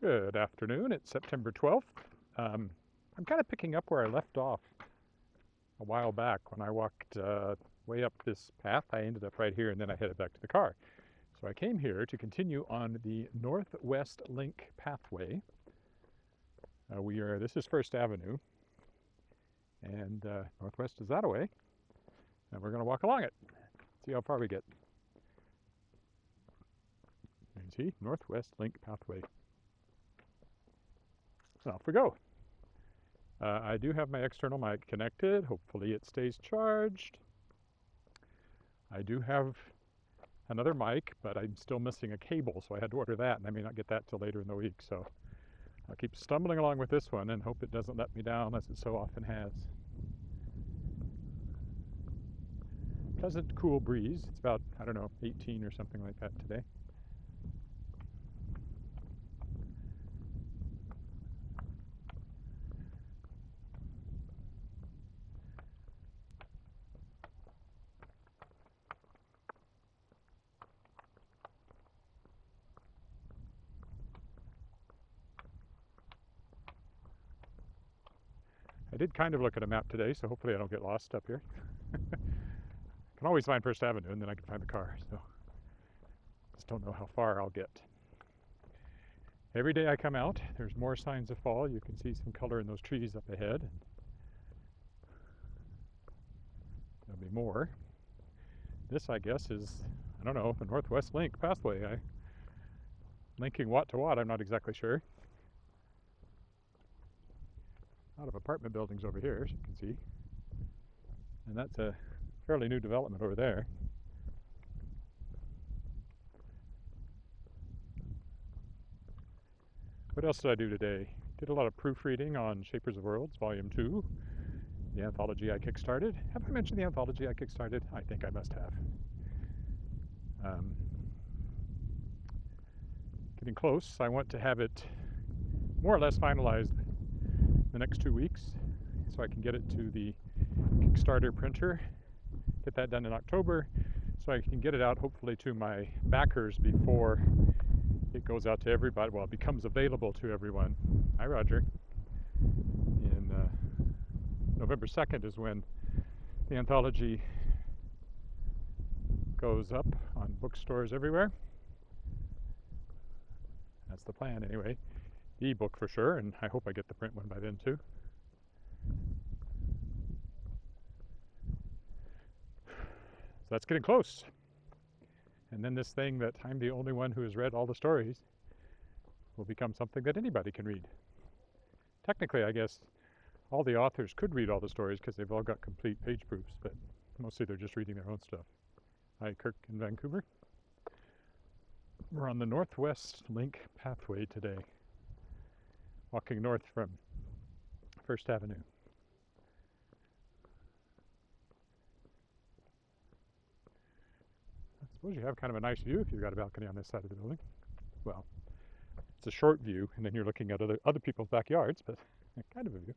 Good afternoon. It's September 12th. I'm kind of picking up where I left off a while back when I walked way up this path. I ended up right here and then I headed back to the car. So I came here to continue on the Northwest Link pathway. This is First Avenue, and Northwest is that away, and we're going to walk along it, see how far we get. You see, Northwest Link pathway. Off we go. I do have my external mic connected. Hopefully it stays charged. I do have another mic, but I'm still missing a cable, so I had to order that, and I may not get that till later in the week. So I'll keep stumbling along with this one and hope it doesn't let me down as it so often has. Pleasant, cool breeze. It's about, I don't know, 18 or something like that today. I did kind of look at a map today, so hopefully I don't get lost up here. I can always find First Avenue, and then I can find the car, so just don't know how far I'll get. Every day I come out, there's more signs of fall. You can see some color in those trees up ahead. There'll be more. This, I guess, is, I don't know, the Northwest Link pathway. Linking what to what, I'm not exactly sure. A lot of apartment buildings over here, as you can see. And that's a fairly new development over there. What else did I do today? Did a lot of proofreading on Shapers of Worlds, Volume 2, the anthology I kickstarted. Have I mentioned the anthology I kickstarted? I think I must have. Getting close. I want to have it more or less finalized the next 2 weeks so I can get it to the Kickstarter printer, get that done in October, so I can get it out hopefully to my backers before it goes out to everybody. Well, it becomes available to everyone. Hi, Roger. In November 2nd is when the anthology goes up on bookstores everywhere. That's the plan anyway. The ebook for sure, and I hope I get the print one by then too. So that's getting close. And then this thing that I'm the only one who has read all the stories will become something that anybody can read. Technically, I guess all the authors could read all the stories because they've all got complete page proofs, but mostly they're just reading their own stuff. Hi, Kirk in Vancouver. We're on the Northwest Link pathway today, walking north from First Avenue. I suppose you have kind of a nice view if you've got a balcony on this side of the building. Well, it's a short view, and then you're looking at other people's backyards, but kind of a view.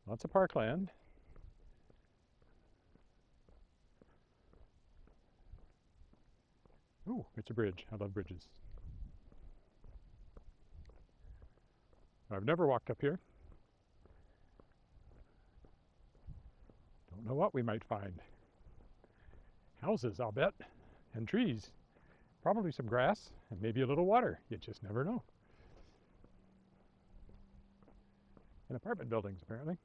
Lots of parkland. Oh, it's a bridge. I love bridges. I've never walked up here. Don't know what we might find. Houses, I'll bet, and trees. Probably some grass, and maybe a little water. You just never know. And apartment buildings, apparently.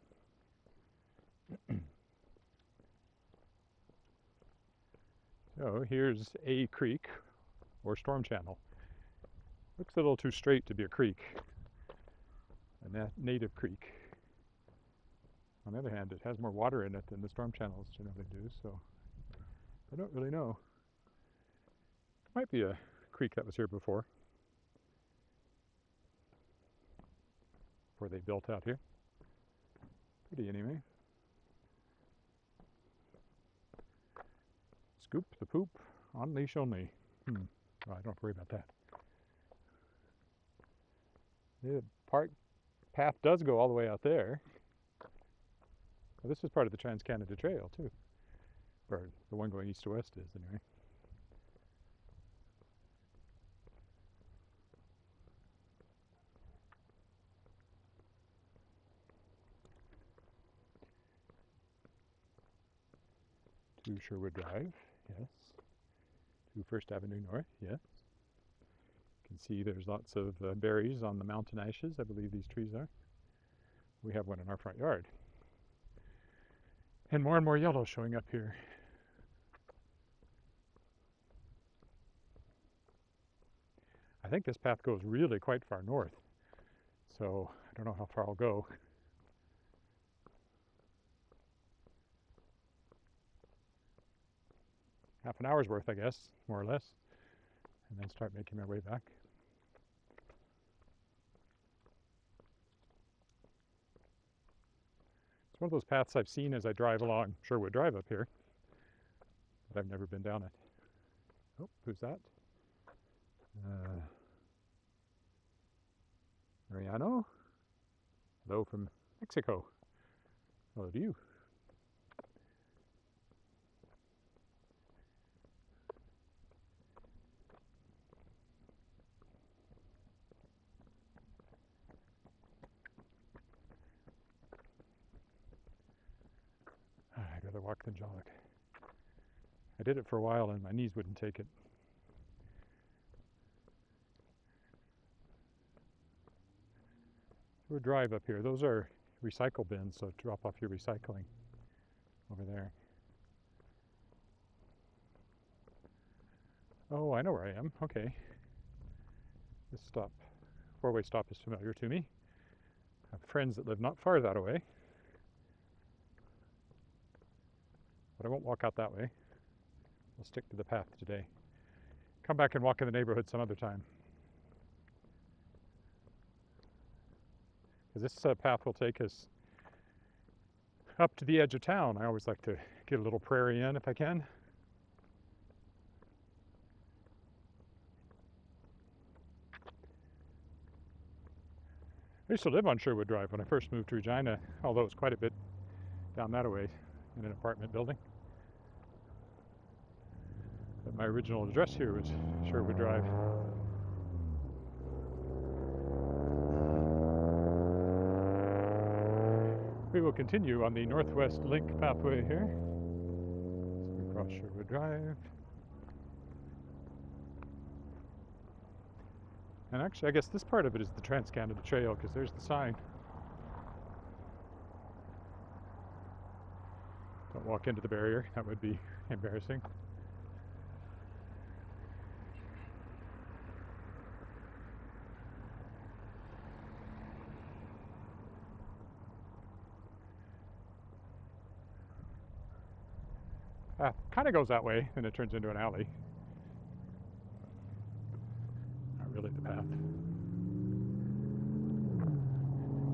So here's a creek, or storm channel. Looks a little too straight to be a creek, a native creek. On the other hand, it has more water in it than the storm channels generally do, so I don't really know. Might be a creek that was here before they built out here. Pretty anyway. Scoop the poop on leash only. Well, I don't have to worry about that. The park path does go all the way out there. Well, this is part of the Trans-Canada Trail too, or the one going east to west is anyway. To Sherwood Drive, yes. To First Avenue North, yes. You can see there's lots of berries on the mountain ashes, I believe these trees are. We have one in our front yard. And more yellow showing up here. I think this path goes really quite far north, so I don't know how far I'll go. Half an hour's worth, I guess, more or less, and then start making my way back. It's one of those paths I've seen as I drive along Sherwood Drive up here, but I've never been down it. Oh, who's that? Mariano? Hello from Mexico. Hello to you. I'd rather walk than jog. I did it for a while and my knees wouldn't take it. We'll drive up here. Those are recycle bins, so drop off your recycling over there. Oh, I know where I am. Okay. This stop, four-way stop, is familiar to me. I have friends that live not far that way. But I won't walk out that way. I'll stick to the path today. Come back and walk in the neighborhood some other time. Because this path will take us up to the edge of town. I always like to get a little prairie in if I can. I used to live on Sherwood Drive when I first moved to Regina, although it's quite a bit down that way in an apartment building. But my original address here was Sherwood Drive. We will continue on the Northwest Link pathway here. So we cross Sherwood Drive. And actually, I guess this part of it is the Trans-Canada Trail, because there's the sign. Don't walk into the barrier, that would be embarrassing. Kind of goes that way, and it turns into an alley. Not really the path.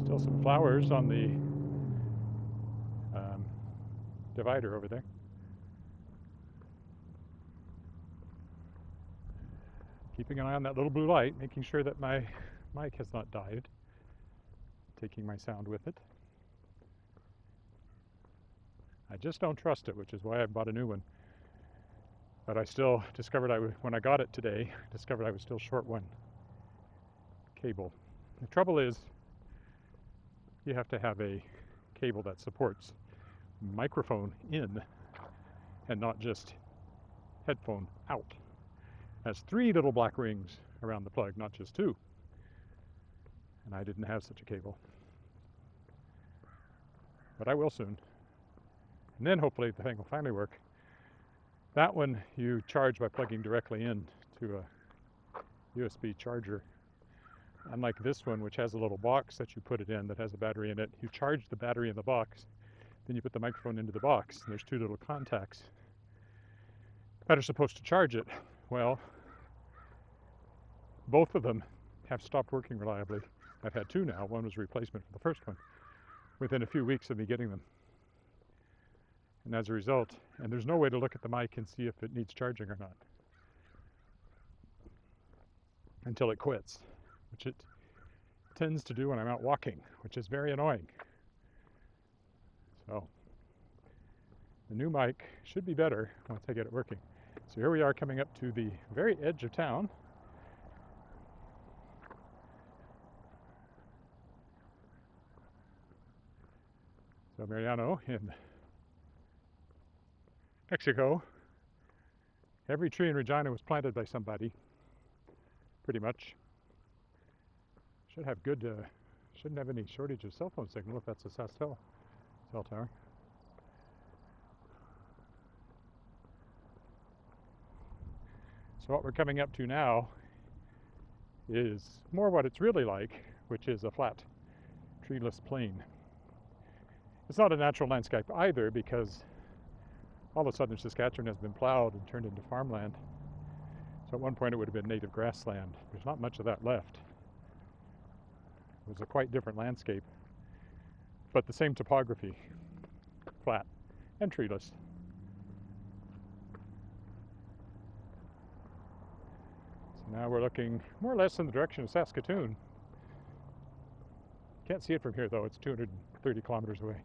Still some flowers on the divider over there. Keeping an eye on that little blue light, making sure that my mic has not died. Taking my sound with it. I just don't trust it, which is why I bought a new one. But I still discovered when I got it today, discovered I was still short one cable. The trouble is, you have to have a cable that supports microphone in and not just headphone out. It has 3 little black rings around the plug, not just 2. And I didn't have such a cable. But I will soon. And then hopefully the thing will finally work. That one you charge by plugging directly in to a USB charger. Unlike this one, which has a little box that you put it in that has a battery in it, you charge the battery in the box, then you put the microphone into the box, and there's 2 little contacts that are supposed to charge it. Well, both of them have stopped working reliably. I've had 2 now. One was a replacement for the first one within a few weeks of me getting them. And as a result, and there's no way to look at the mic and see if it needs charging or not until it quits, which it tends to do when I'm out walking, which is very annoying. So the new mic should be better once I get it working. So here we are coming up to the very edge of town. So Mariano in Mexico. Every tree in Regina was planted by somebody, pretty much. Should have good, shouldn't have any shortage of cell phone signal if that's a Saskatchewan cell tower. So what we're coming up to now is more what it's really like, which is a flat, treeless plain. It's not a natural landscape either, because all of southern Saskatchewan has been plowed and turned into farmland. So at one point it would have been native grassland. There's not much of that left. It was a quite different landscape, but the same topography, flat and treeless. So now we're looking more or less in the direction of Saskatoon. Can't see it from here though, it's 230 kilometers away.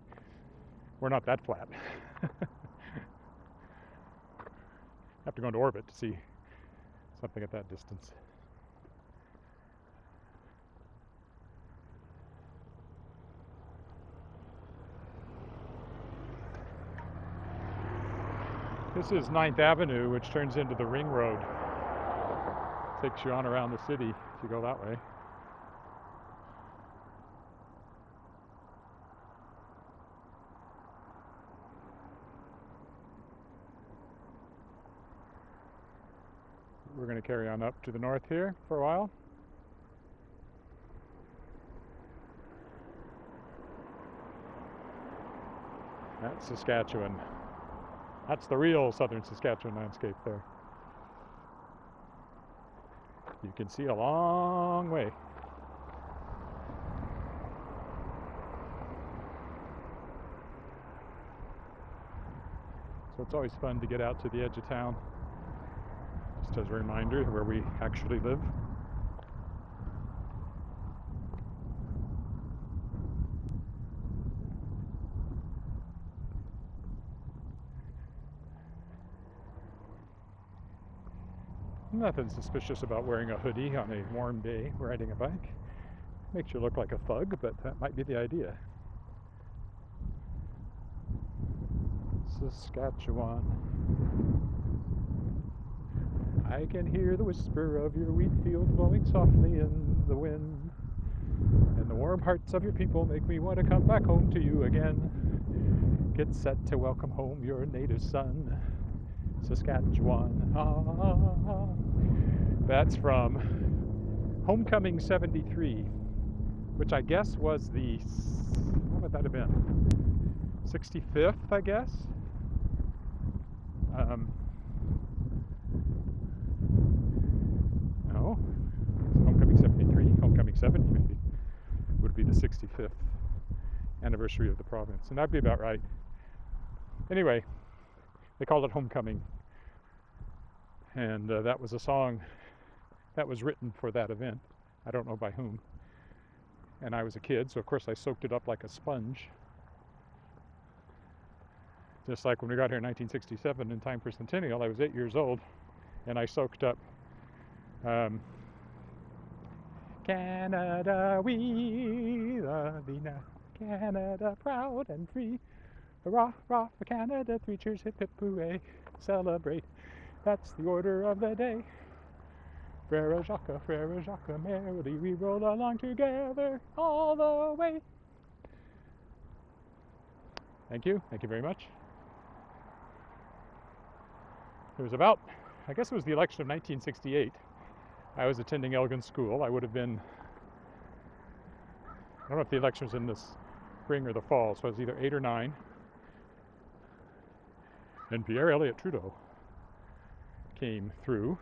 We're not that flat. Have to go into orbit to see something at that distance. This is 9th Avenue, which turns into the Ring Road. Takes you on around the city if you go that way. We're going to carry on up to the north here for a while. That's Saskatchewan. That's the real southern Saskatchewan landscape there. You can see a long way. So it's always fun to get out to the edge of town, just as a reminder where we actually live. Nothing suspicious about wearing a hoodie on a warm day riding a bike. Makes you look like a thug, but that might be the idea. Saskatchewan. I can hear the whisper of your wheat field blowing softly in the wind, and the warm hearts of your people make me want to come back home to you again. Get set to welcome home your native son, Saskatchewan. Ah. That's from Homecoming 73, which I guess was the, what would that have been? 65th, I guess? No, Homecoming 73, Homecoming 70 maybe, would be the 65th anniversary of the province, and that'd be about right. Anyway, they called it Homecoming, and that was a song that was written for that event. I don't know by whom. And I was a kid, so of course I soaked it up like a sponge. Just like when we got here in 1967 in time for Centennial, I was 8 years old, and I soaked up Canada, we love thee now, Canada proud and free. Hurrah, hurrah for Canada, 3 cheers, hip hip hooray, celebrate, that's the order of the day. Frere Jacques, merrily we roll along together all the way. Thank you very much. It was about, I guess it was the election of 1968. I was attending Elgin School. I would have been, I don't know if the election was in the spring or the fall, so I was either 8 or 9. And Pierre Elliott Trudeau came through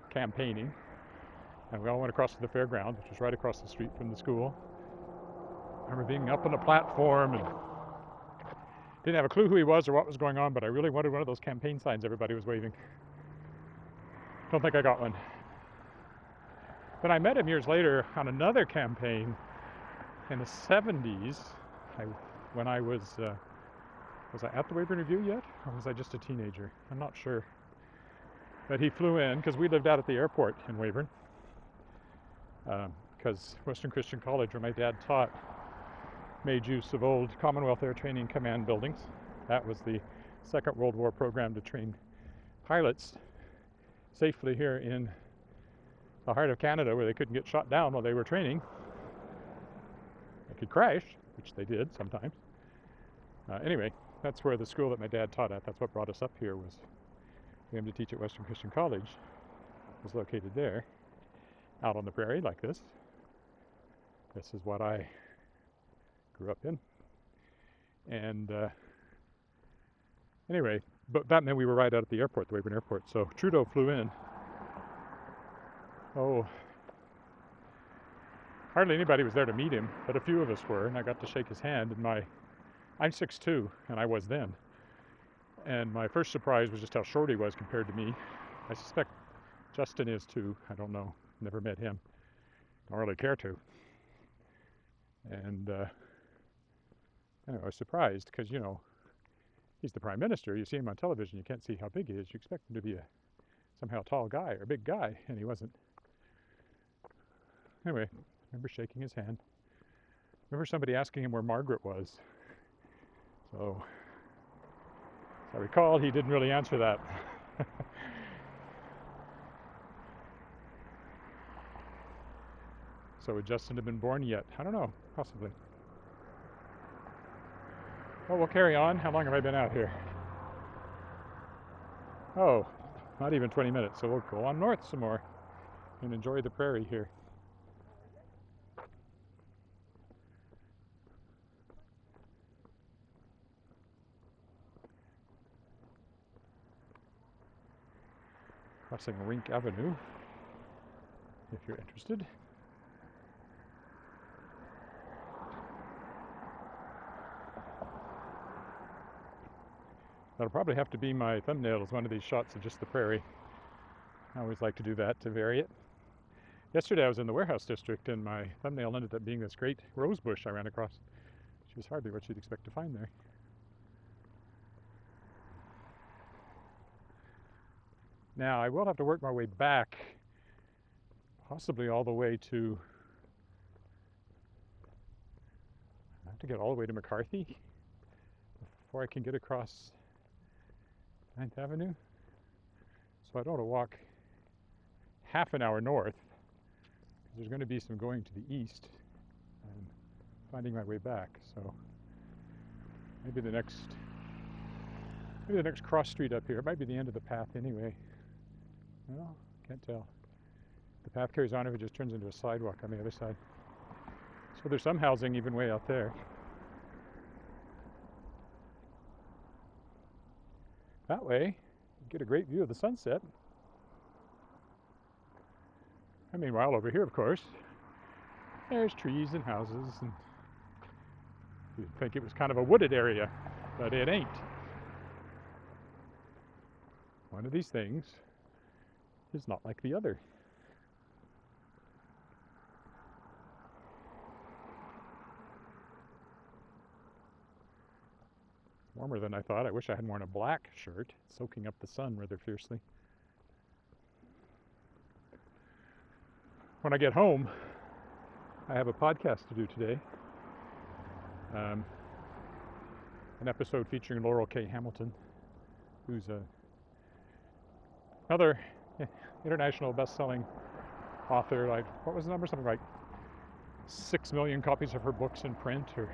campaigning, and we all went across to the fairground, which was right across the street from the school. I remember being up on the platform and didn't have a clue who he was or what was going on, but I really wanted one of those campaign signs everybody was waving. Don't think I got one. Then I met him years later on another campaign in the 70s, when I was I at the Weyburn Review yet? Or was I just a teenager? I'm not sure. But he flew in, because we lived out at the airport in Weyburn, because Western Christian College, where my dad taught, made use of old Commonwealth Air Training Command buildings. That was the Second World War program to train pilots safely here in the heart of Canada, where they couldn't get shot down while they were training. They could crash, which they did sometimes. Anyway, that's where the school that my dad taught at, that's what brought us up here, was for him to teach at Western Christian College, was located there, out on the prairie like this. This is what I grew up in. And anyway, but that meant we were right out at the airport, the Weyburn Airport. So Trudeau flew in. Oh, hardly anybody was there to meet him, but a few of us were, and I got to shake his hand. And I'm 6'2", and I was then. And my first surprise was just how short he was compared to me. I suspect Justin is too. I don't know. Never met him. Don't really care to. And anyway, I was surprised because, you know, he's the Prime Minister. You see him on television, you can't see how big he is. You expect him to be somehow a tall guy or a big guy, and he wasn't. Anyway, I remember shaking his hand. I remember somebody asking him where Margaret was. So, as I recall, he didn't really answer that. So would Justin have been born yet? I don't know, possibly. Well, we'll carry on. How long have I been out here? Oh, not even 20 minutes, so we'll go on north some more and enjoy the prairie here. Crossing Rink Avenue, if you're interested. That'll probably have to be my thumbnail, is one of these shots of just the prairie. I always like to do that to vary it. Yesterday I was in the warehouse district and my thumbnail ended up being this great rose bush I ran across. Which was hardly what you'd expect to find there. Now I will have to work my way back, possibly all the way to, I have to get all the way to McCarthy before I can get across 9th Avenue. So I don't want to walk half an hour north, because there's going to be some going to the east and finding my way back. So maybe the next cross street up here, it might be the end of the path anyway. Well, can't tell. The path carries on if it just turns into a sidewalk on the other side. So there's some housing even way out there. That way, you get a great view of the sunset. And meanwhile, over here, of course, there's trees and houses, and you'd think it was kind of a wooded area, but it ain't. One of these things is not like the other. Warmer than I thought. I wish I had worn a black shirt, soaking up the sun rather fiercely. When I get home, I have a podcast to do today. An episode featuring Laurel K. Hamilton, who's another international best-selling author. Like, what was the number? Something like 6 million copies of her books in print, or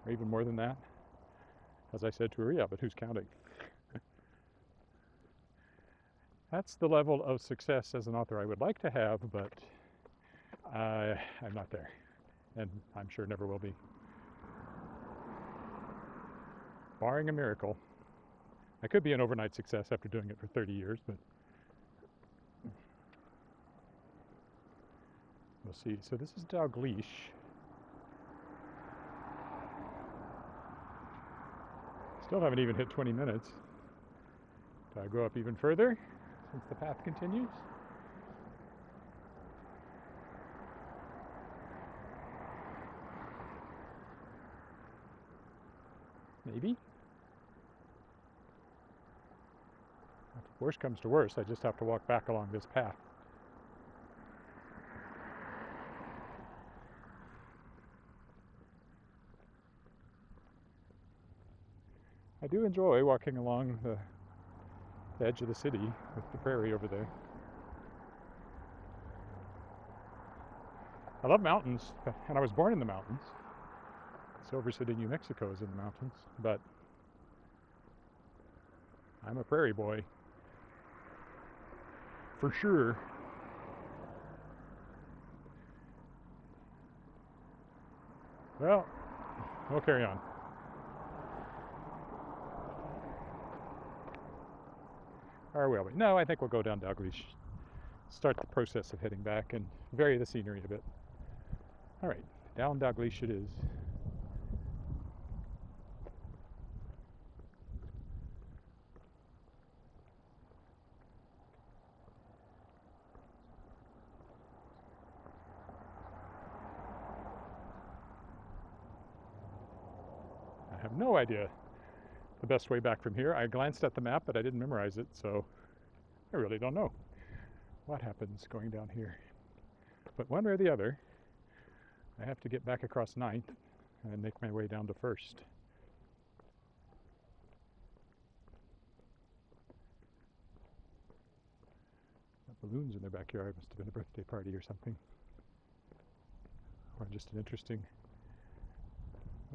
even more than that. As I said to her, yeah, but who's counting? That's the level of success as an author I would like to have, but I'm not there, and I'm sure never will be. Barring a miracle. I could be an overnight success after doing it for 30 years, but we'll see. So this is Dalgleish. Still haven't even hit 20 minutes. Do I go up even further since the path continues? Maybe. If worse comes to worse, I just have to walk back along this path. do enjoy walking along the edge of the city with the prairie over there. I love mountains, and I was born in the mountains. Silver City, New Mexico is in the mountains, but I'm a prairie boy, for sure. Well, we'll carry on. Or will we? No, I think we'll go down Dalgleish, start the process of heading back, and vary the scenery a bit. All right, down Dalgleish it is. I have no idea the best way back from here. I glanced at the map, but I didn't memorize it, so I really don't know what happens going down here. But one way or the other, I have to get back across 9th and make my way down to 1st. Got balloons in their backyard. Must have been a birthday party or something. Or just an interesting...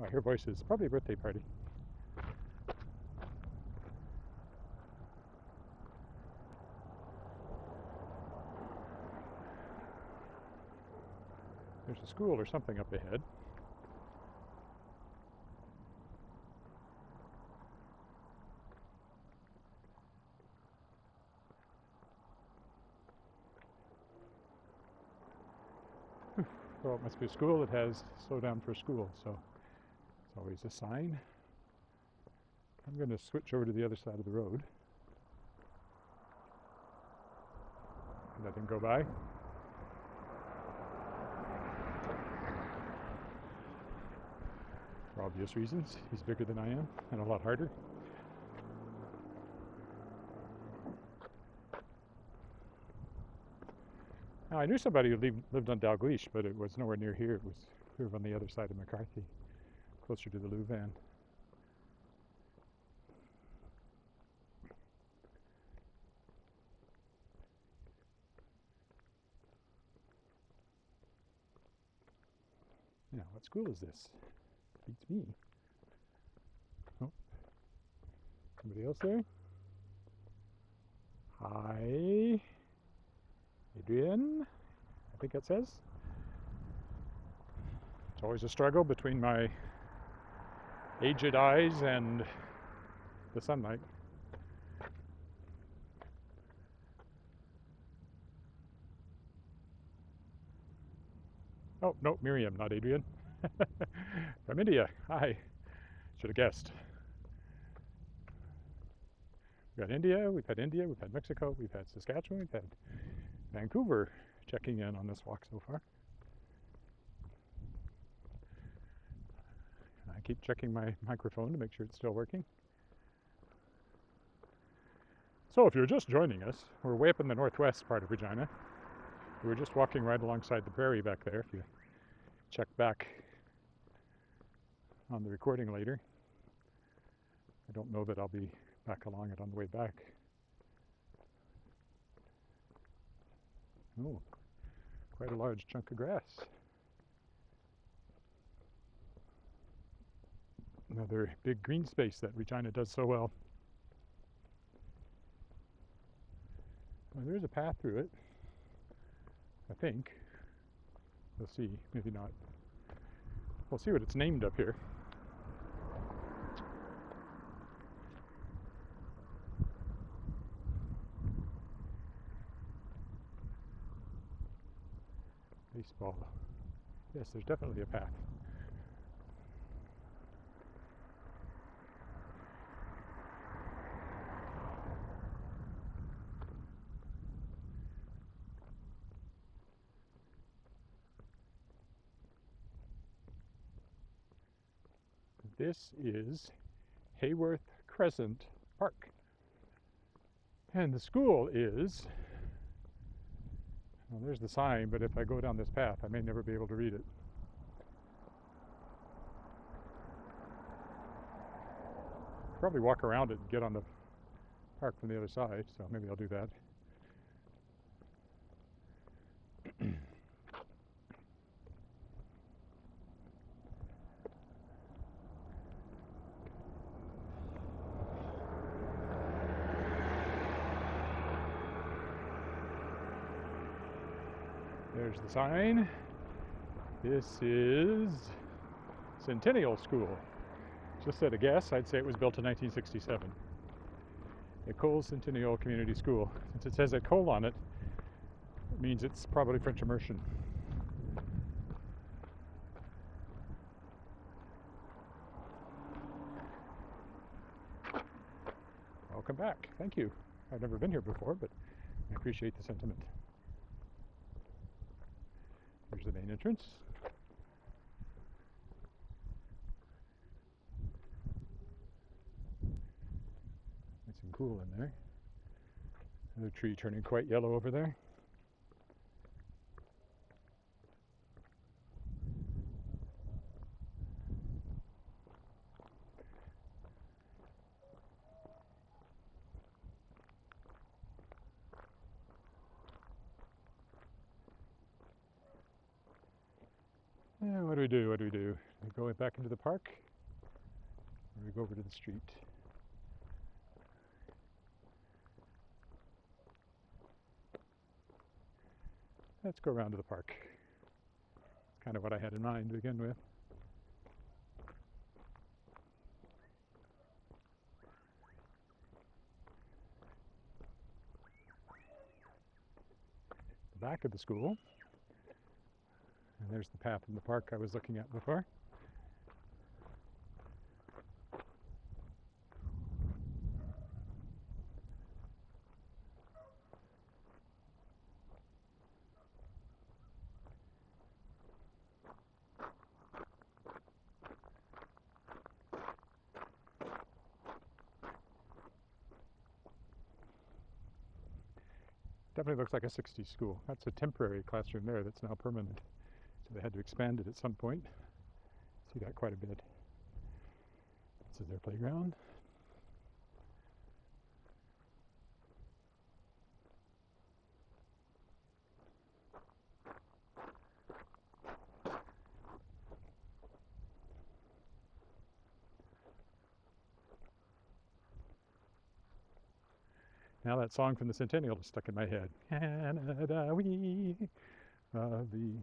Oh, I hear voices. Probably a birthday party. There's a school or something up ahead. Well, it must be a school that has slow down for school, so it's always a sign. I'm going to switch over to the other side of the road. Let him go by. For obvious reasons. He's bigger than I am and a lot harder. Now, I knew somebody who lived on Dalgleish, but it was nowhere near here. It was over on the other side of McCarthy, closer to the Louvain. Now, what school is this? Beats me. Oh, somebody else there? Hi, Adrian, I think it says. It's always a struggle between my aged eyes and the sunlight. Oh, no, Miriam, not Adrian. From India. Hi. Should have guessed. We've got India, we've had Mexico, we've had Saskatchewan, we've had Vancouver checking in on this walk so far. I keep checking my microphone to make sure it's still working. So if you're just joining us, we're way up in the northwest part of Regina. We were just walking right alongside the prairie back there, if you check back on the recording later. I don't know that I'll be back along it on the way back. Oh, quite a large chunk of grass. Another big green space that Regina does so well. Well, there's a path through it, I think. We'll see, maybe not. We'll see what it's named up here. Baseball. Yes, there's definitely a path. This is Hayworth Crescent Park. And the school is, well, there's the sign, but if I go down this path, I may never be able to read it. probably walk around it and get on the park from the other side, so maybe I'll do that. There's the sign. This is Centennial School. Just at a guess, I'd say it was built in 1967. École Centennial Community School. Since it says École on it, it means it's probably French immersion. Welcome back. Thank you. I've never been here before, but I appreciate the sentiment. Here's the main entrance. Nice and cool in there. Another tree turning quite yellow over there. What do we do? Do we go back into the park? Or do we go over to the street? Let's go around to the park. That's kind of what I had in mind to begin with. The back of the school. And there's the path in the park I was looking at before. Definitely looks like a 60s school. That's a temporary classroom there that's now permanent. So they had to expand it at some point. See that quite a bit. This is their playground. Now that song from the Centennial is stuck in my head. Canada, we of the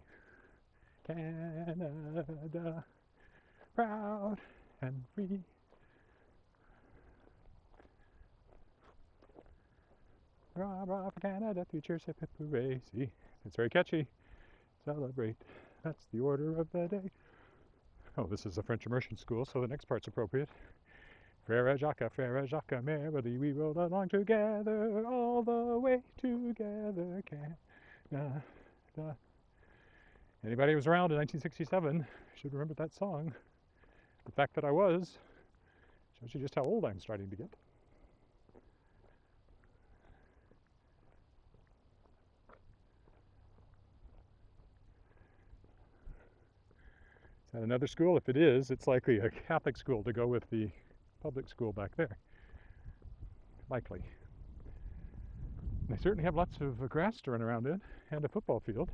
Canada, proud and free. Rah, rah for Canada, futures hip hip hooray. See, it's very catchy. Celebrate. That's the order of the day. Oh, this is a French immersion school, so the next part's appropriate. Frere Jacques, merrily we roll along together, all the way together, Canada. Anybody who was around in 1967 should remember that song. The fact that I was shows you just how old I'm starting to get. Is that another school? If it is, it's likely a Catholic school to go with the public school back there. Likely. They certainly have lots of grass to run around in and a football field.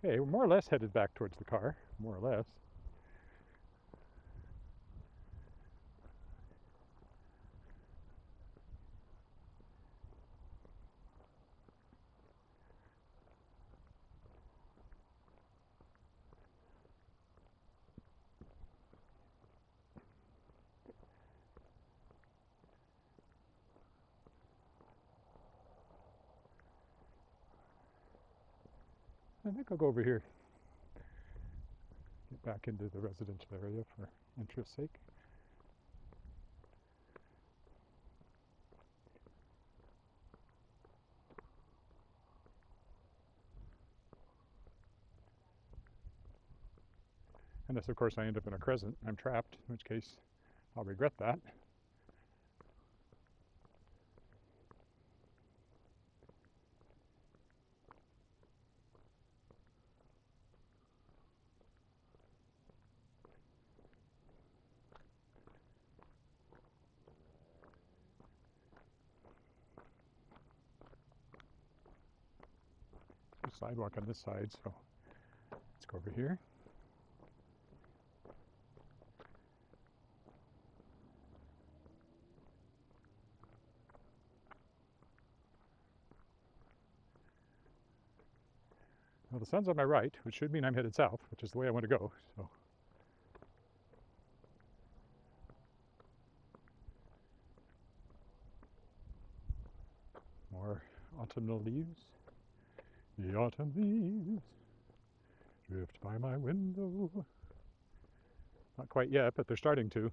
Okay, we're more or less headed back towards the car, more or less. I think I'll go over here. Get back into the residential area for interest's sake. Unless, of course, I end up in a crescent, I'm trapped, in which case I'll regret that. sidewalk on this side, so let's go over here. Well, the sun's on my right, which should mean I'm headed south, which is the way I want to go. So, more autumnal leaves. The autumn leaves drift by my window. Not quite yet, but they're starting to.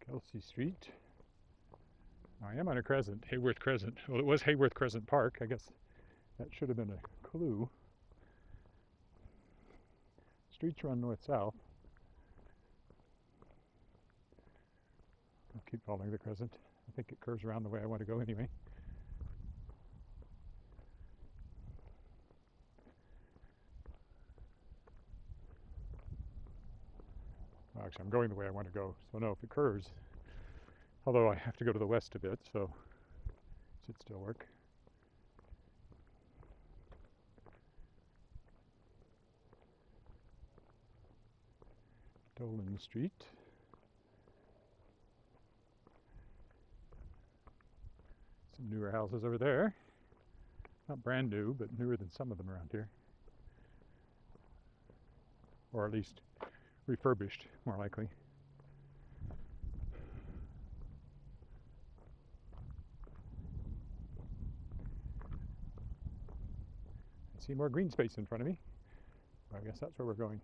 Kelsey Street. I am on a crescent, Hayworth Crescent. Well, it was Hayworth Crescent Park. I guess that should have been a clue. Streets run north-south. I'll keep following the crescent. I think it curves around the way I want to go anyway. Well, actually, I'm going the way I want to go, so no, if it curves, although I have to go to the west a bit, so it should still work. Dolan Street. Some newer houses over there. Not brand new, but newer than some of them around here. Or at least refurbished, more likely. I see more green space in front of me. I guess that's where we're going.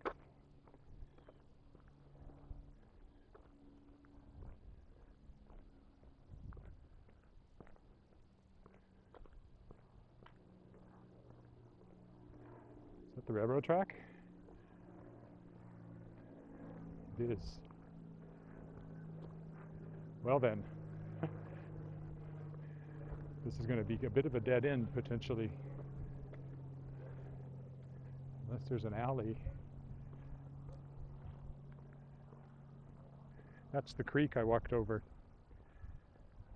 Is that the railroad track? It is. Well then, this is going to be a bit of a dead end potentially. Unless there's an alley. That's the creek I walked over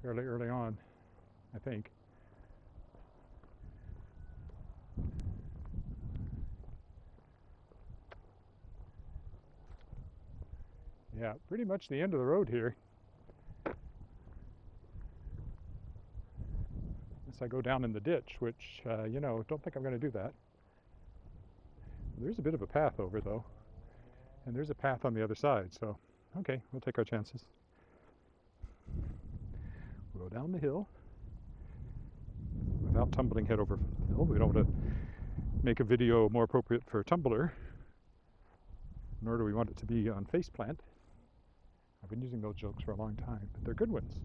fairly early on, I think. Yeah, pretty much the end of the road here. Unless I go down in the ditch, which, don't think I'm going to do that. There's a bit of a path over, though. And there's a path on the other side, so, okay, we'll take our chances. We'll go down the hill without tumbling head over hill. We don't want to make a video more appropriate for Tumblr, nor do we want it to be on faceplant. I've been using those jokes for a long time, but they're good ones.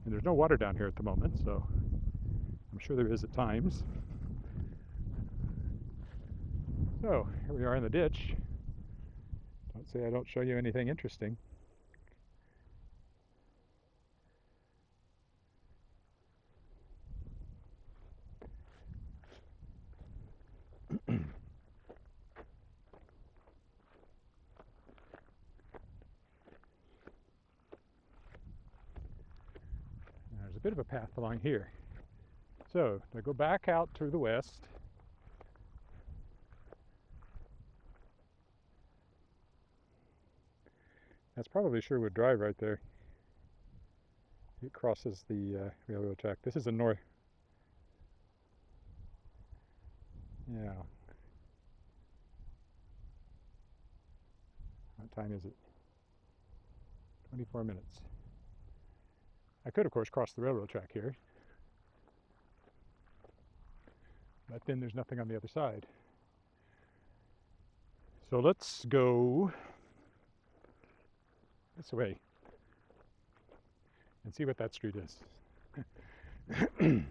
And there's no water down here at the moment, so I'm sure there is at times. So, here we are in the ditch. Don't say I don't show you anything interesting. There's a bit of a path along here. So, I go back out to the west. That's probably Sherwood Drive right there. It crosses the railroad track. This is a north. Yeah. What time is it? 24 minutes. I could, of course, cross the railroad track here. But then there's nothing on the other side. So let's go this way and see what that street is. And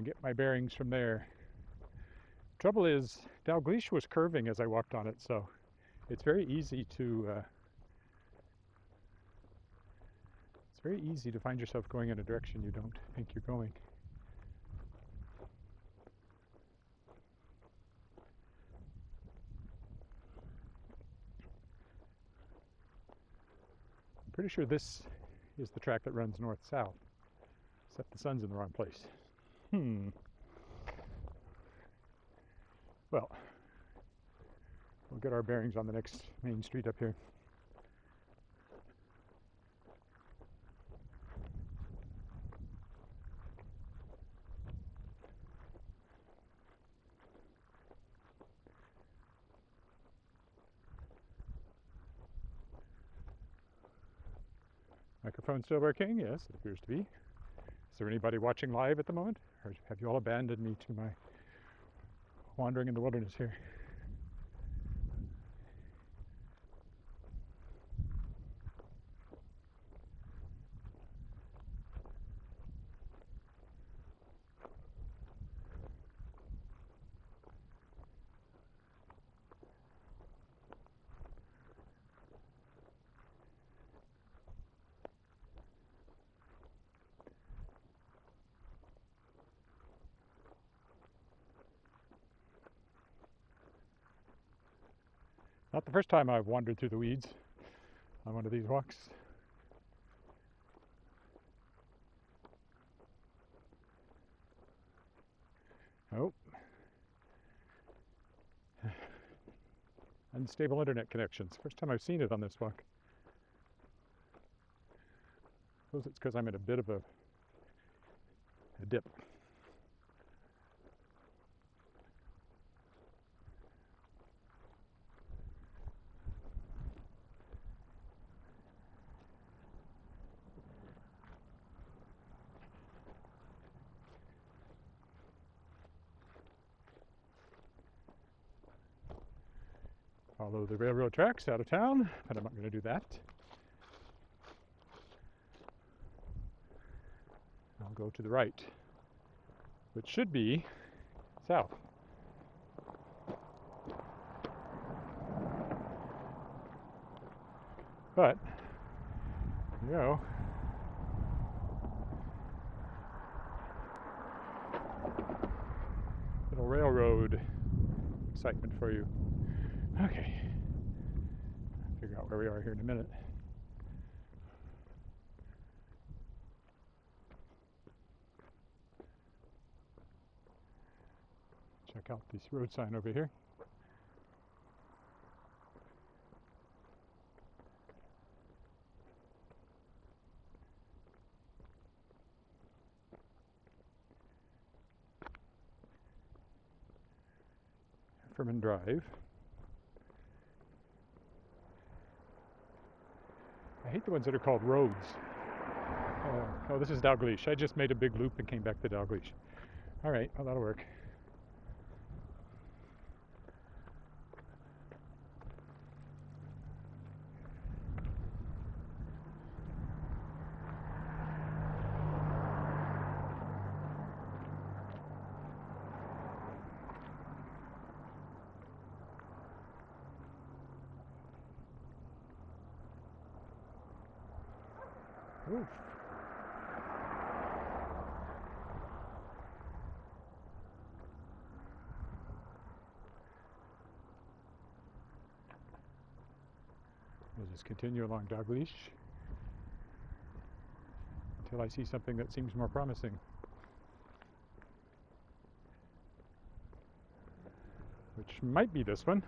get my bearings from there. Trouble is, Dalgleish was curving as I walked on it, so it's very easy to find yourself going in a direction you don't think you're going. pretty sure this is the track that runs north-south, except the sun's in the wrong place. Well, we'll get our bearings on the next main street up here. Microphone still working? Yes, it appears to be. Is there anybody watching live at the moment? Or have you all abandoned me to my wandering in the wilderness here? Not the first time I've wandered through the weeds on one of these walks. Oh. Unstable internet connections. First time I've seen it on this walk. I suppose it's because I'm in a bit of a dip. Follow the railroad tracks out of town, but I'm not going to do that. I'll go to the right, which should be south. But, there you go. Little railroad excitement for you. Okay. I'll figure out where we are here in a minute. Check out this road sign over here. Furman Drive. I hate the ones that are called roads. Oh, this is Dalgleish. I just made a big loop and came back to Dalgleish. All right, well, that'll work. Oof. We'll just continue along Dalgleish until I see something that seems more promising. Which might be this one.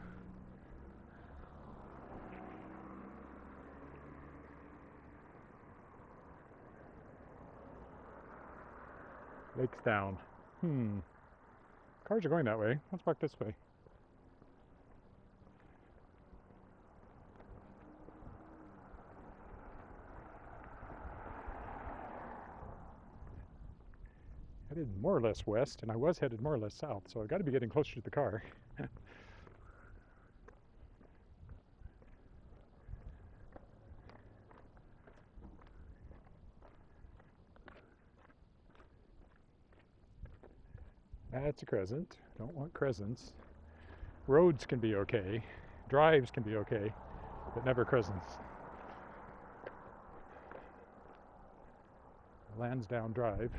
Lake's down. Cars are going that way. Let's walk this way. Headed more or less west, and I was headed more or less south, so I've got to be getting closer to the car. That's a crescent. Don't want crescents. Roads can be okay. Drives can be okay, but never crescents. Lansdowne Drive.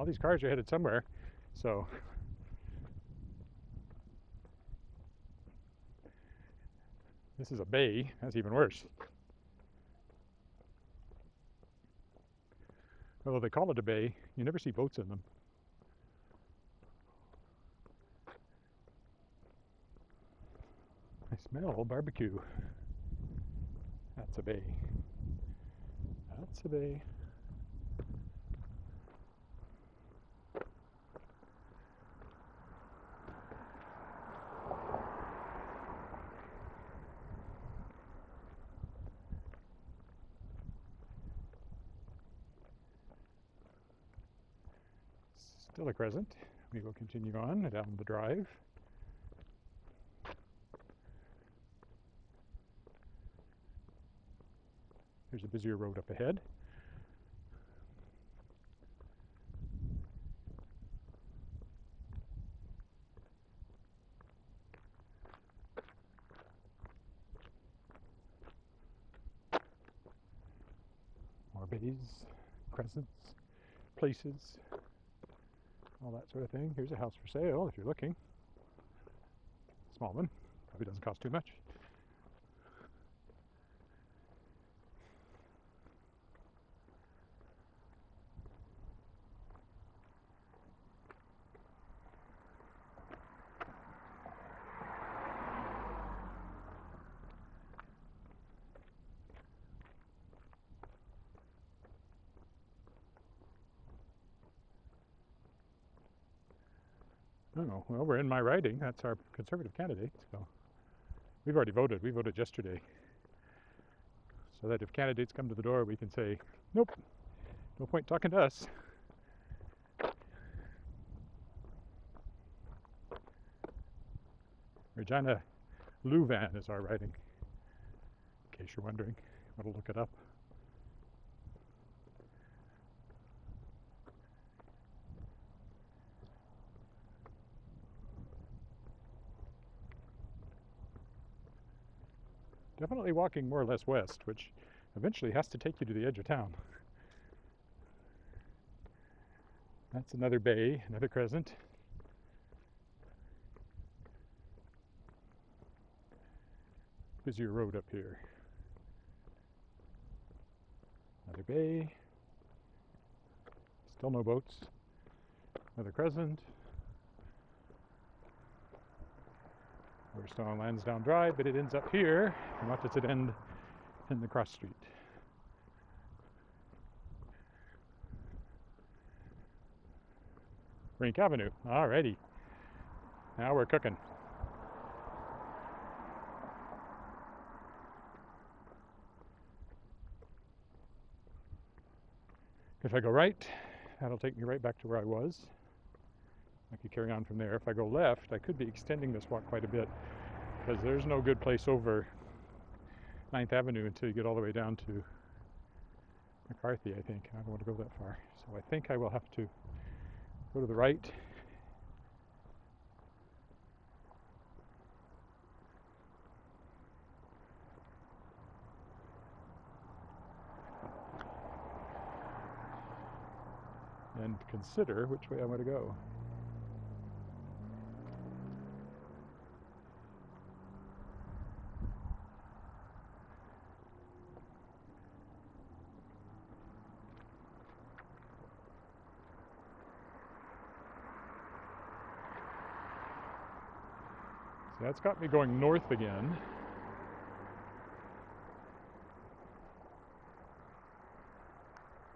all these cars are headed somewhere. So this is a bay. That's even worse. Although they call it a bay, you never see boats in them. I smell barbecue. That's a bay. That's a bay. Still a crescent. We will continue on down the drive. There's a busier road up ahead. More bays, crescents, places, all that sort of thing. Here's a house for sale if you're looking. Small one. Probably doesn't cost too much. Oh, well, we're in my riding. That's our Conservative candidate. So we've already voted. We voted yesterday. So that if candidates come to the door, we can say, nope, no point talking to us. Regina Louvain is our riding, in case you're wondering. Want to look it up. Definitely walking more or less west, which eventually has to take you to the edge of town. That's another bay, another crescent. Busier road up here. Another bay. Still no boats. Another crescent. We're still on Lansdowne Drive, but it ends up here. And what does it end in the cross street? Rink Avenue. Alrighty. Now we're cooking. If I go right, that'll take me right back to where I was. I could carry on from there. If I go left, I could be extending this walk quite a bit because there's no good place over 9th Avenue until you get all the way down to McCarthy, I think. I don't want to go that far. So I think I will have to go to the right. And consider which way I want to go. So that's got me going north again.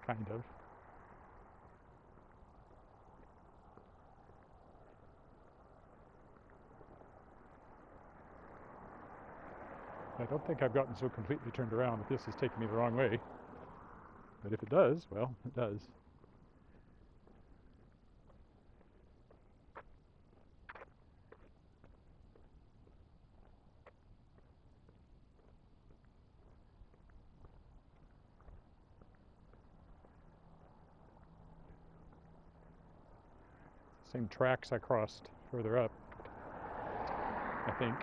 Kind of. I don't think I've gotten so completely turned around that this is taking me the wrong way. But if it does, well, it does. Same tracks I crossed further up, I think.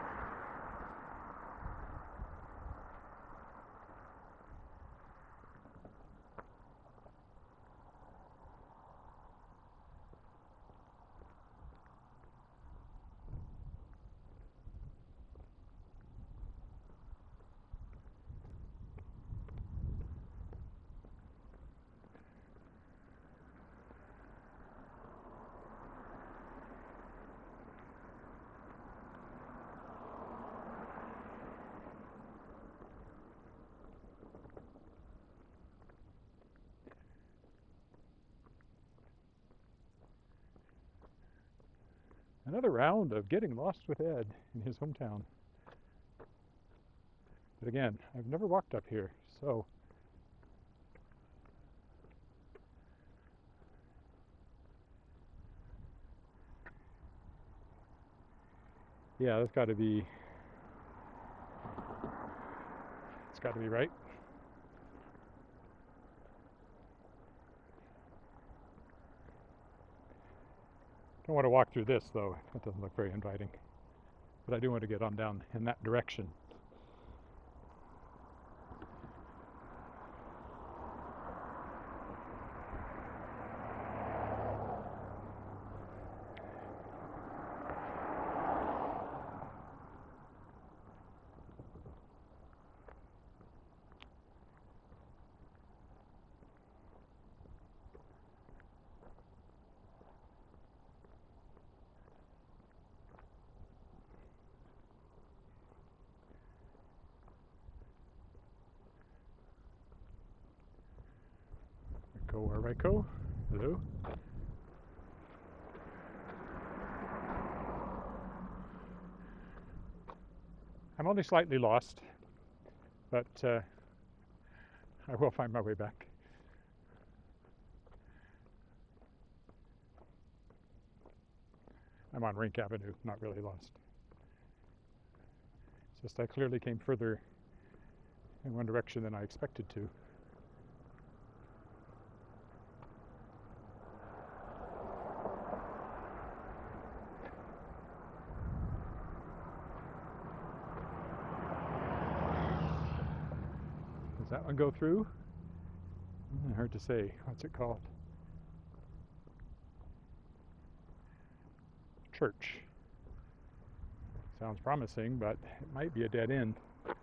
Another round of getting lost with Ed in his hometown. But again, I've never walked up here, so yeah, it's got to be right. Don't want to walk through this though. That doesn't look very inviting. But I do want to get on down in that direction. Go where I go. Hello. I'm only slightly lost, but I will find my way back. I'm on Rink Avenue, not really lost. It's just I clearly came further in one direction than I expected to. Does that one go through? Hard to say. What's it called? Church. Sounds promising, but it might be a dead end. It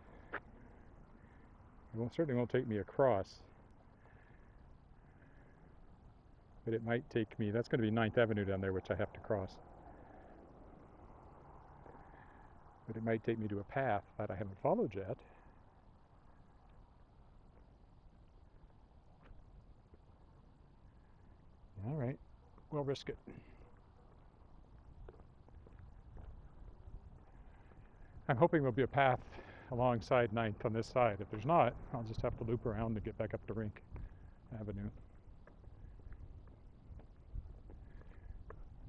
certainly won't take me across. But it might take me, that's going to be 9th Avenue down there, which I have to cross. But it might take me to a path that I haven't followed yet. All right, we'll risk it. I'm hoping there'll be a path alongside 9th on this side. If there's not, I'll just have to loop around to get back up to Rink Avenue.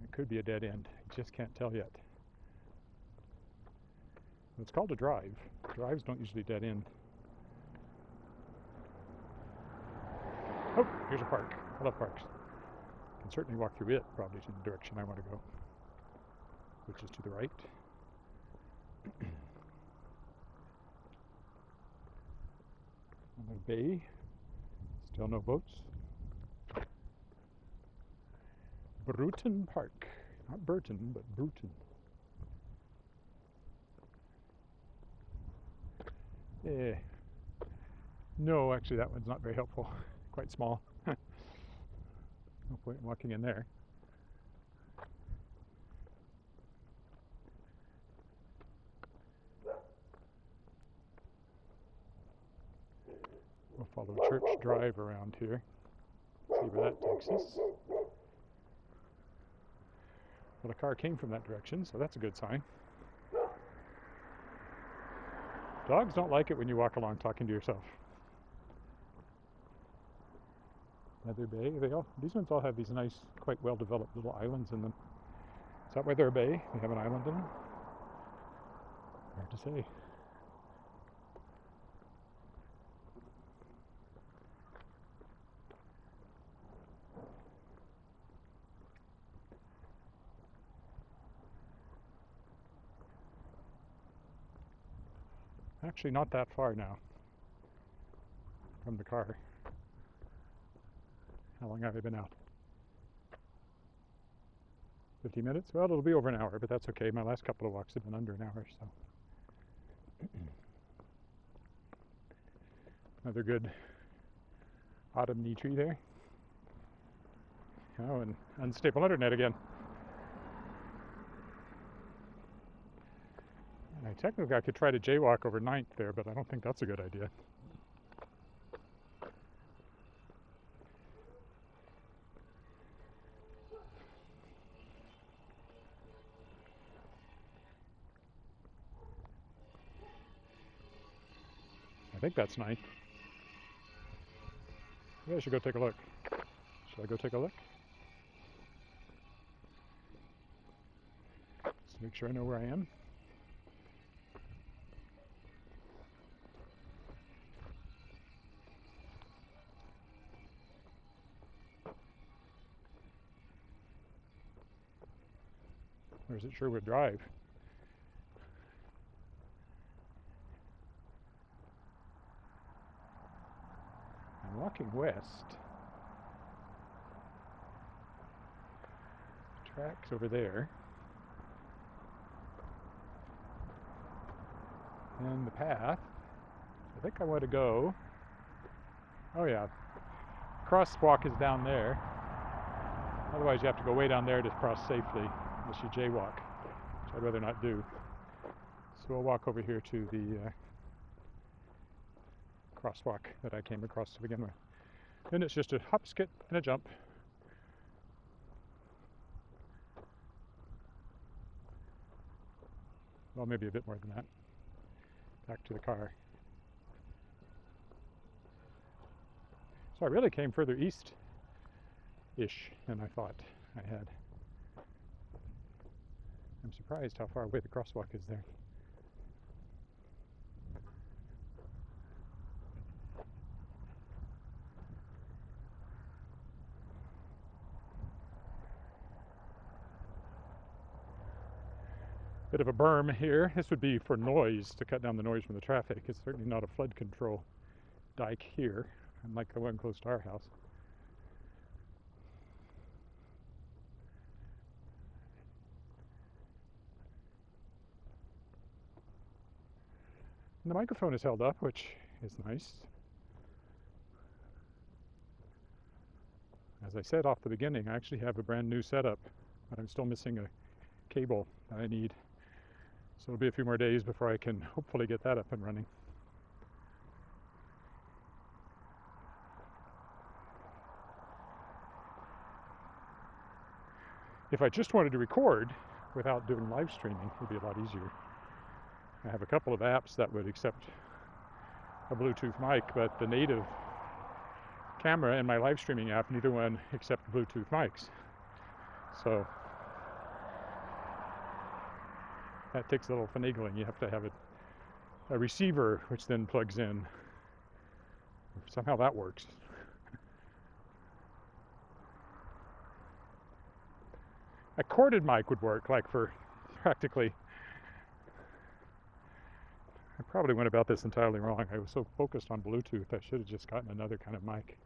It could be a dead end. I just can't tell yet. It's called a drive. Drives don't usually dead end. Oh, here's a park. I love parks. I can certainly walk through it, probably in the direction I want to go, which is to the right. Another bay. Still no boats. Bruton Park. Not Burton, but Bruton. Yeah. No, actually that one's not very helpful. Quite small. No point in walking in there. We'll follow Church Drive around here. See where that takes us. Well, a car came from that direction, so that's a good sign. Dogs don't like it when you walk along talking to yourself. Leather Bay, these ones all have these nice, quite well-developed little islands in them. Is that why they're a bay? They have an island in them? Hard to say. Actually, not that far now from the car. How long have I been out? 50 minutes? Well, it'll be over an hour, but that's okay. My last couple of walks have been under an hour, so. Another good autumn knee tree there. Oh, and unstable internet again. And technically I could try to jaywalk over 9th there, but I don't think that's a good idea. I think that's 9th. Maybe I should go take a look. Should I go take a look? Just make sure I know where I am. Or is it Sherwood Drive? I'm walking west. Tracks over there. And the path, I think I want to go. Oh yeah, crosswalk is down there. Otherwise you have to go way down there to cross safely, unless you jaywalk, which I'd rather not do. So we'll walk over here to the crosswalk that I came across to begin with. And it's just a hop, skip, and a jump. Well, maybe a bit more than that. Back to the car. So I really came further east-ish than I thought I had. I'm surprised how far away the crosswalk is there. Bit of a berm here. This would be for noise, to cut down the noise from the traffic. It's certainly not a flood control dike here, unlike the one close to our house. And the microphone is held up, which is nice. As I said off the beginning, I actually have a brand new setup, but I'm still missing a cable that I need. So it'll be a few more days before I can hopefully get that up and running. If I just wanted to record without doing live streaming, it would be a lot easier. I have a couple of apps that would accept a Bluetooth mic, but the native camera and my live streaming app, neither one accept Bluetooth mics. So that takes a little finagling. You have to have a receiver which then plugs in. Somehow that works. A corded mic would work, like for practically. I probably went about this entirely wrong. I was so focused on Bluetooth, I should have just gotten another kind of mic.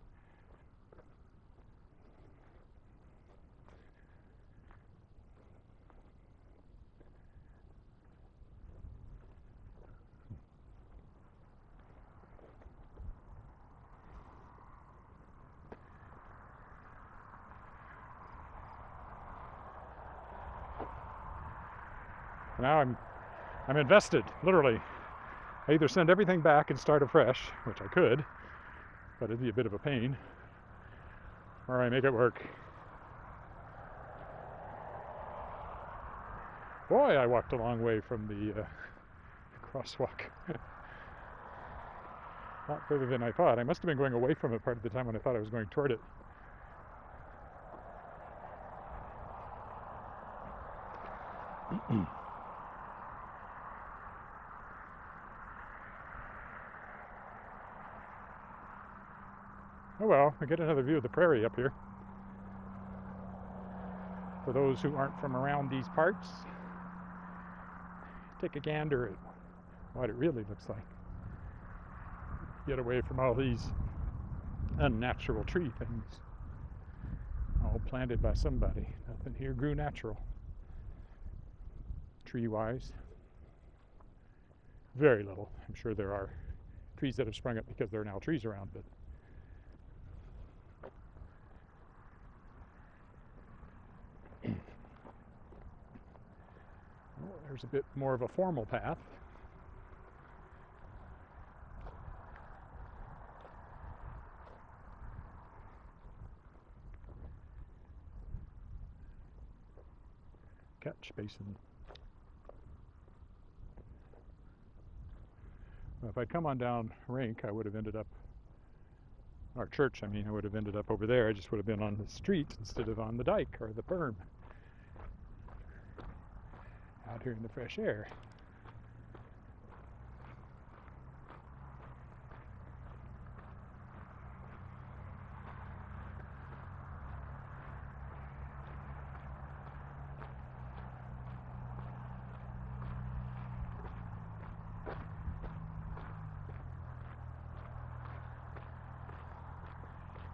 Now I'm invested, literally. I either send everything back and start afresh, which I could, but it'd be a bit of a pain, or I make it work. Boy, I walked a long way from the crosswalk. A lot further than I thought. I must have been going away from it part of the time when I thought I was going toward it. Oh well, I get another view of the prairie up here. For those who aren't from around these parts, take a gander at what it really looks like. Get away from all these unnatural tree things, all planted by somebody. Nothing here grew natural, tree-wise. Very little. I'm sure there are trees that have sprung up because there are now trees around, but oh, there's a bit more of a formal path. Catch basin. If I'd come on down Rink, I would have ended up, our church, I mean, I would have ended up over there. I just would have been on the street instead of on the dike or the berm. Out here in the fresh air.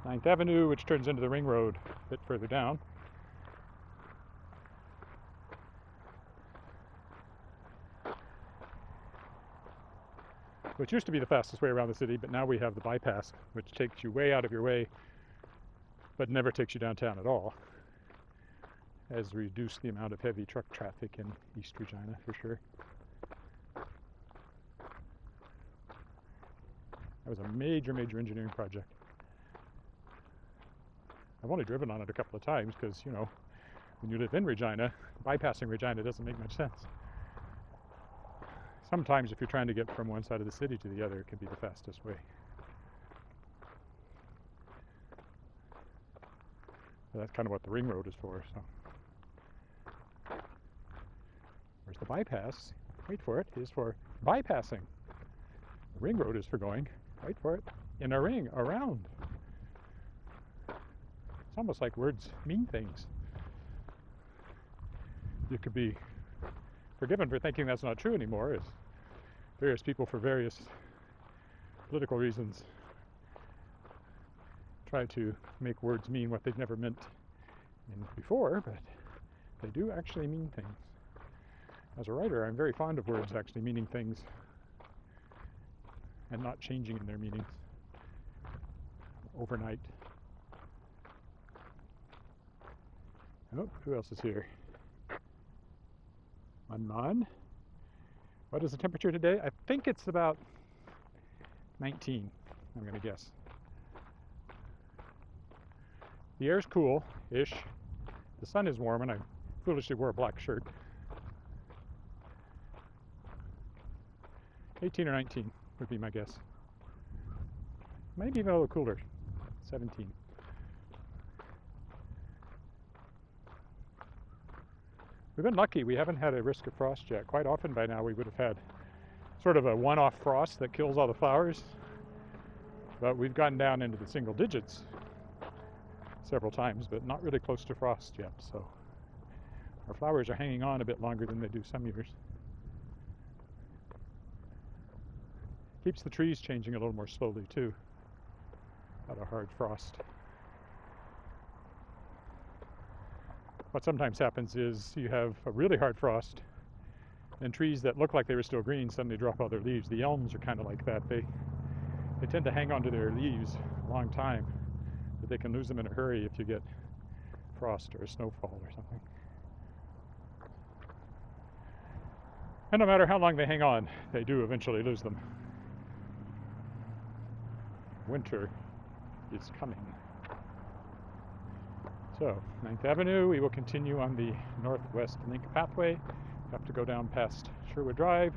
Ninth Avenue, which turns into the Ring Road a bit further down. Which used to be the fastest way around the city, but now we have the bypass, which takes you way out of your way, but never takes you downtown at all. Has reduced the amount of heavy truck traffic in East Regina, for sure. That was a major, major engineering project. I've only driven on it a couple of times because, you know, when you live in Regina, bypassing Regina doesn't make much sense. Sometimes if you're trying to get from one side of the city to the other, it can be the fastest way. So that's kind of what the Ring Road is for. So, whereas the bypass, wait for it, is for bypassing. The Ring Road is for going, wait for it, in a ring, around. It's almost like words mean things. You could be forgiven for thinking that's not true anymore, as various people for various political reasons try to make words mean what they've never meant before, but they do actually mean things. As a writer, I'm very fond of words actually meaning things and not changing in their meanings overnight. Oh, who else is here? Man. What is the temperature today? I think it's about 19, I'm going to guess. The air's cool-ish. The sun is warm, and I foolishly wore a black shirt. 18 or 19 would be my guess. Maybe even a little cooler, 17. We've been lucky. We haven't had a risk of frost yet. Quite often by now we would have had sort of a one-off frost that kills all the flowers. But we've gotten down into the single digits several times, but not really close to frost yet. So our flowers are hanging on a bit longer than they do some years. Keeps the trees changing a little more slowly too. Not a hard frost. What sometimes happens is you have a really hard frost and trees that look like they were still green suddenly drop all their leaves. The elms are kind of like that. They tend to hang on to their leaves a long time, but they can lose them in a hurry if you get frost or a snowfall or something. And no matter how long they hang on, they do eventually lose them. Winter is coming. So, 9th Avenue, we will continue on the Northwest Link pathway. Have to go down past Sherwood Drive,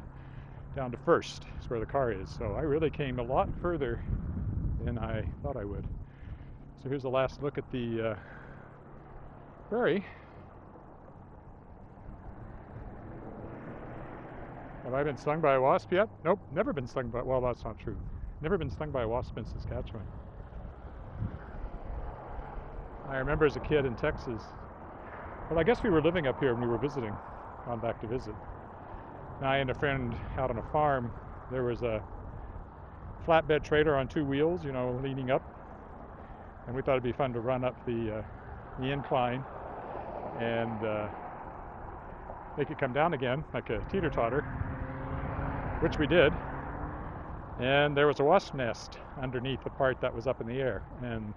down to First, is where the car is. So I really came a lot further than I thought I would. So here's the last look at the prairie. Have I been stung by a wasp yet? Nope, never been stung by, well, that's not true. Never been stung by a wasp in Saskatchewan. I remember as a kid in Texas, well, I guess we were living up here when we were visiting, gone back to visit. And I and a friend out on a farm, there was a flatbed trailer on 2 wheels, you know, leaning up. And we thought it'd be fun to run up the incline and make it come down again, like a teeter-totter, which we did. And there was a wasp nest underneath the part that was up in the air. And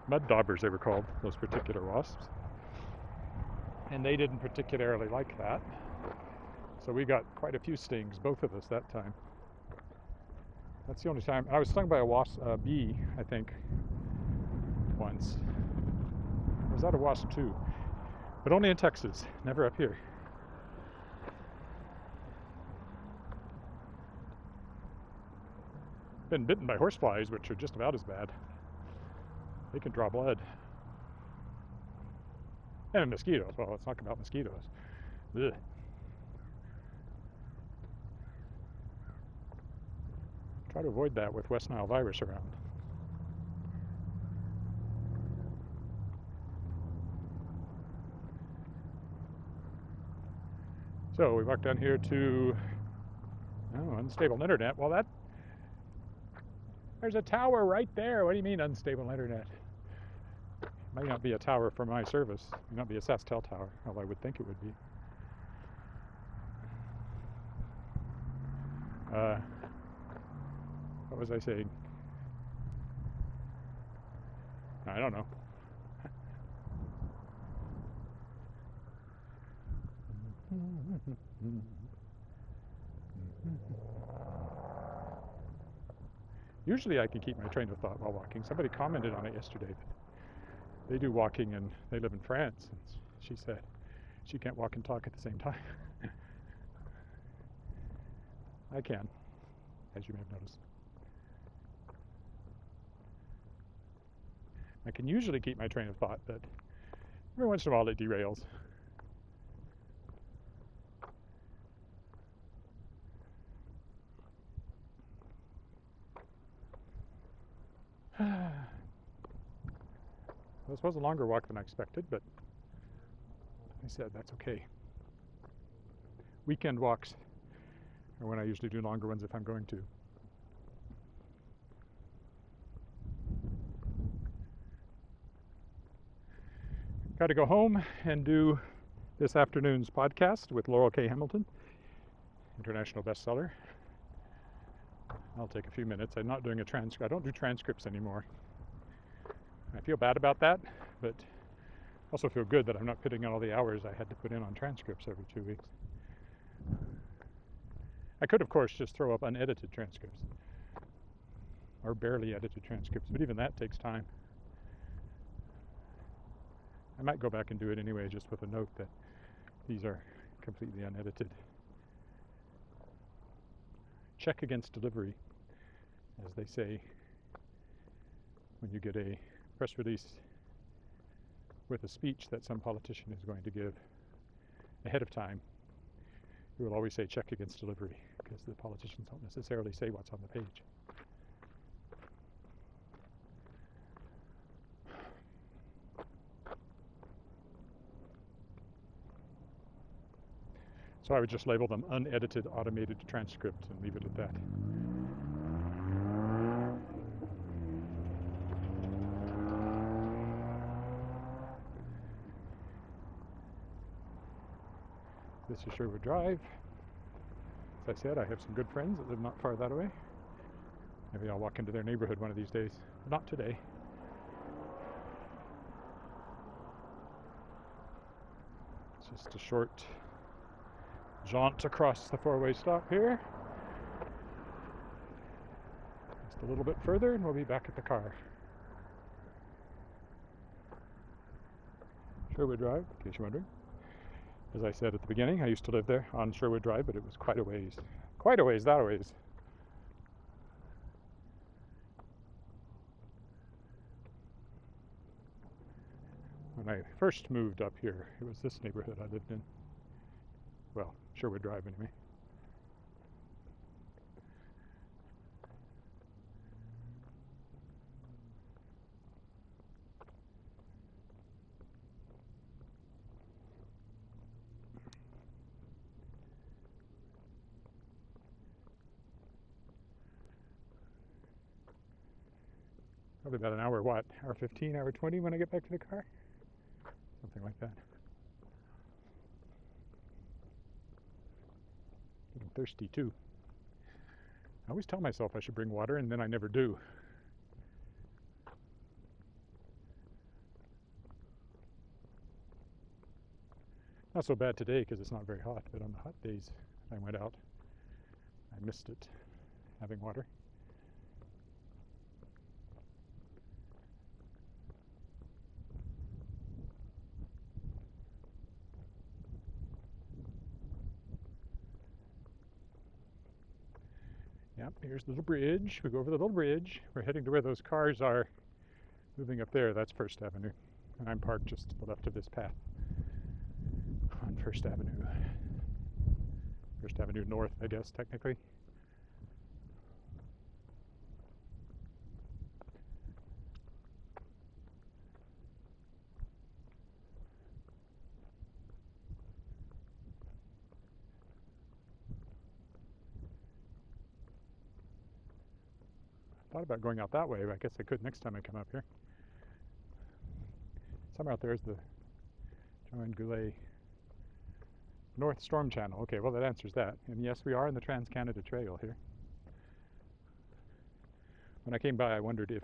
mud daubers, they were called, those particular wasps. And they didn't particularly like that. So we got quite a few stings, both of us, that time. That's the only time. I was stung by a bee, I think, once. Or was that a wasp too? But only in Texas, never up here. Been bitten by horseflies, which are just about as bad. They can draw blood. And mosquitoes. Well, let's talk about mosquitoes. Ugh. Try to avoid that with West Nile virus around. So we walked down here to unstable internet. Well, there's a tower right there. What do you mean unstable internet? It might not be a tower for my service. It might not be a SaskTel tower, although I would think it would be. What was I saying? I don't know. Usually I can keep my train of thought while walking. Somebody commented on it yesterday. They do walking and they live in France. And she said she can't walk and talk at the same time. I can, as you may have noticed. I can usually keep my train of thought, but every once in a while it derails. This was a longer walk than I expected, but I said that's okay. Weekend walks are when I usually do longer ones if I'm going to. Got to go home and do this afternoon's podcast with Laurel K. Hamilton, international bestseller. I'll take a few minutes. I'm not doing a transcript. I don't do transcripts anymore. I feel bad about that, but also feel good that I'm not putting in all the hours I had to put in on transcripts every 2 weeks. I could, of course, just throw up unedited transcripts or barely edited transcripts, but even that takes time. I might go back and do it anyway, just with a note that these are completely unedited. Check against delivery, as they say when you get a press release with a speech that some politician is going to give ahead of time. You will always say check against delivery, because the politicians don't necessarily say what's on the page. So I would just label them unedited automated transcript and leave it at that. This is Sherwood Drive. As I said, I have some good friends that live not far that way. Maybe I'll walk into their neighborhood one of these days. Not today. It's just a short jaunt across the four-way stop here. Just a little bit further and we'll be back at the car. Sherwood Drive, in case you're wondering. As I said at the beginning, I used to live there on Sherwood Drive, but it was quite a ways. Quite a ways, that a ways. When I first moved up here, it was this neighborhood I lived in. Well, Sherwood Drive anyway. Probably about an hour, what? Hour 15, hour 20 when I get back to the car? Something like that. Getting thirsty too. I always tell myself I should bring water and then I never do. Not so bad today because it's not very hot, but on the hot days I went out, I missed it, having water. Yeah, Yep, here's the little bridge. We go over the little bridge. We're heading to where those cars are moving up there. That's First Avenue. And I'm parked just to the left of this path on First Avenue. First Avenue North, I guess, technically. Thought about going out that way, but I guess I could next time I come up here. Somewhere out there is the Joan Goulet North Storm Channel. Okay, well that answers that. And yes, we are in the Trans-Canada Trail here. When I came by, I wondered if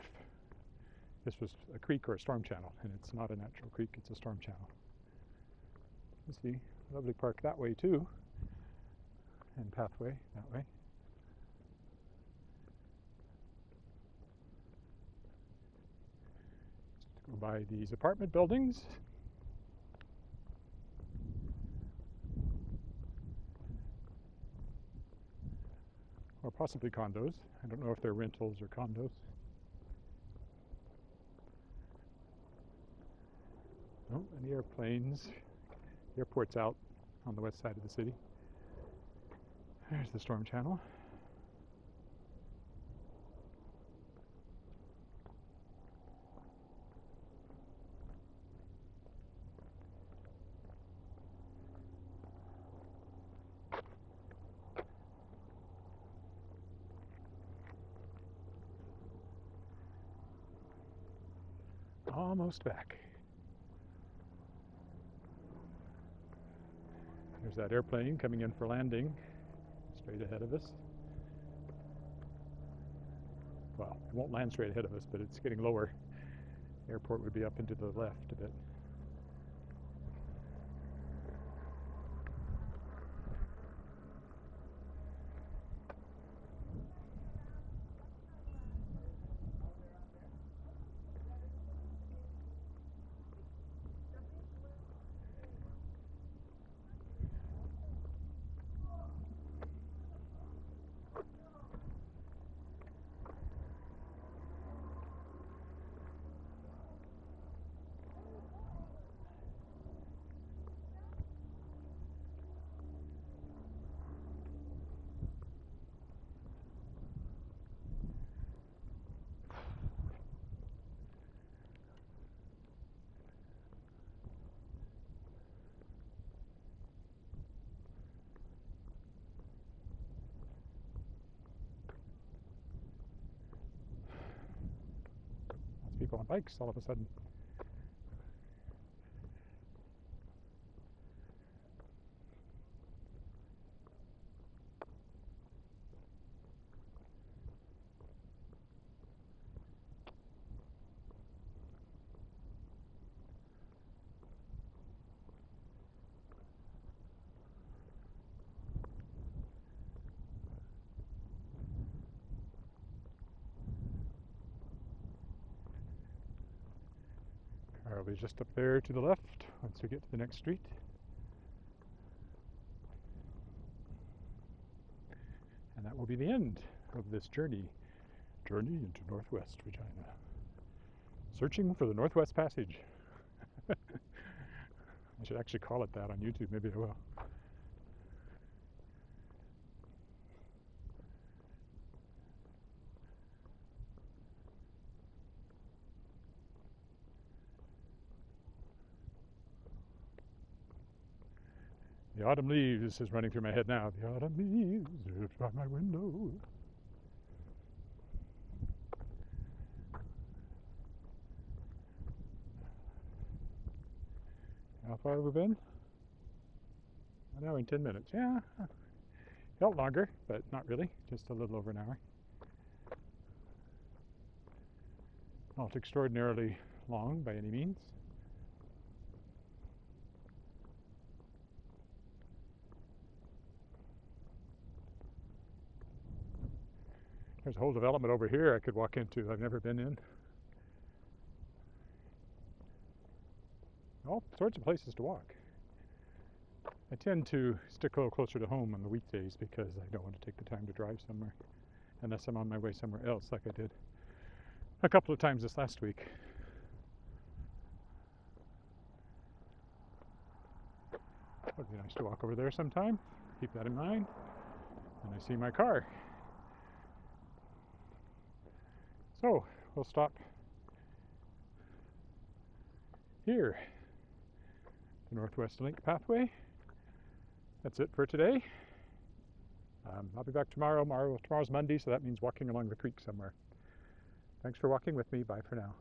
this was a creek or a storm channel, and it's not a natural creek, it's a storm channel. You see, lovely park that way too, and pathway that way. Go by these apartment buildings. Or possibly condos. I don't know if they're rentals or condos. Oh, and the airplanes. The airport's out on the west side of the city. There's the storm channel. Almost back. There's that airplane coming in for landing, straight ahead of us. Well, it won't land straight ahead of us, but it's getting lower. The airport would be up into the left a bit. People on bikes all of a sudden. Car will be just up there to the left once we get to the next street. And that will be the end of this journey into Northwest Regina. Searching for the Northwest Passage. I should actually call it that on YouTube, maybe I will. The autumn leaves is running through my head now. The autumn leaves drift by my window. How far have we been? An hour and 10 minutes. Yeah, felt longer, but not really. Just a little over an hour. Not extraordinarily long by any means. There's a whole development over here I could walk into I've never been in. All sorts of places to walk. I tend to stick a little closer to home on the weekdays because I don't want to take the time to drive somewhere. unless I'm on my way somewhere else like I did a couple of times this last week. It would be nice to walk over there sometime. Keep that in mind. And I see my car. So we'll stop here, the Northwest Link pathway. That's it for today. I'll be back tomorrow. Tomorrow's Monday, so that means walking along the creek somewhere. Thanks for walking with me. Bye for now.